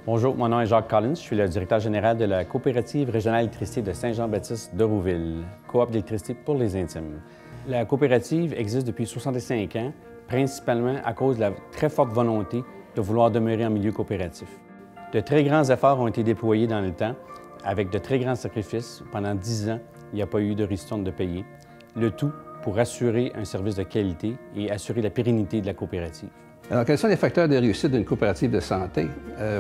Bonjour, mon nom est Jacques Collins, je suis le directeur général de la coopérative régionale d'électricité de Saint-Jean-Baptiste de Rouville, coop d'électricité pour les intimes. La coopérative existe depuis 65 ans, principalement à cause de la très forte volonté de vouloir demeurer en milieu coopératif. De très grands efforts ont été déployés dans le temps, avec de très grands sacrifices. Pendant 10 ans, il n'y a pas eu de ristourne de payer. Le tout pour assurer un service de qualité et assurer la pérennité de la coopérative. Alors, quels sont les facteurs de réussite d'une coopérative de santé?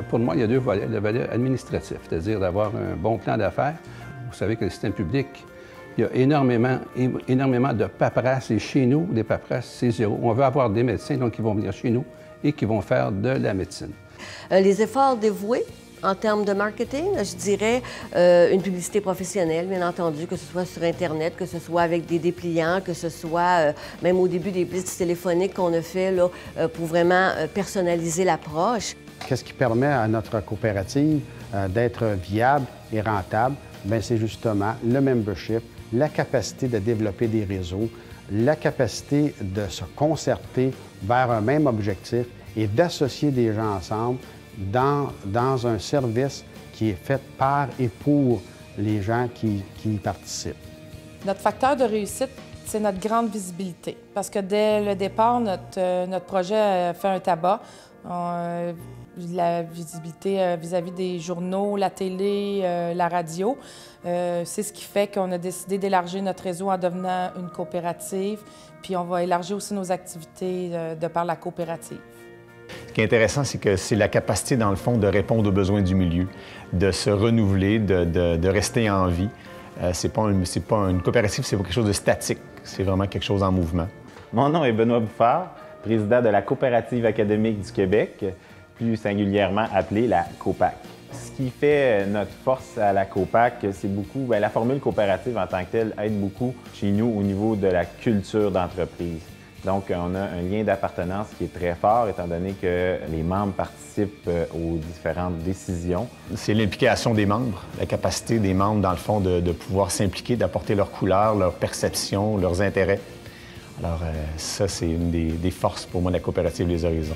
Pour moi, il y a deux volets. Le volet administratif, c'est-à-dire d'avoir un bon plan d'affaires. Vous savez que le système public, il y a énormément de paperasse. Et chez nous, des paperasses, c'est zéro. On veut avoir des médecins, donc qui vont venir chez nous et qui vont faire de la médecine. Les efforts dévoués en termes de marketing, je dirais une publicité professionnelle, bien entendu, que ce soit sur Internet, que ce soit avec des dépliants, que ce soit même au début des blitz téléphoniques qu'on a fait là, pour vraiment personnaliser l'approche. Qu'est-ce qui permet à notre coopérative d'être viable et rentable? Bien, c'est justement le membership, la capacité de développer des réseaux, la capacité de se concerter vers un même objectif et d'associer des gens ensemble dans un service qui est fait par et pour les gens qui y participent. Notre facteur de réussite, c'est notre grande visibilité. Parce que dès le départ, notre projet fait un tabac. La visibilité vis-à-vis des journaux, la télé, la radio. C'est ce qui fait qu'on a décidé d'élargir notre réseau en devenant une coopérative. Puis on va élargir aussi nos activités de par la coopérative. Ce qui est intéressant, c'est que c'est la capacité, dans le fond, de répondre aux besoins du milieu, de se renouveler, de rester en vie. C'est pas une coopérative, c'est pas quelque chose de statique, c'est vraiment quelque chose en mouvement. Mon nom est Benoît Bouffard, président de la Coopérative académique du Québec, plus singulièrement appelée la COPAC. Ce qui fait notre force à la COPAC, c'est beaucoup, la formule coopérative en tant que telle aide beaucoup chez nous au niveau de la culture d'entreprise. Donc, on a un lien d'appartenance qui est très fort, étant donné que les membres participent aux différentes décisions. C'est l'implication des membres, la capacité des membres, dans le fond, de pouvoir s'impliquer, d'apporter leur couleur, leur perception, leurs intérêts. Alors, ça, c'est une des forces pour moi de la coopérative Les Horizons.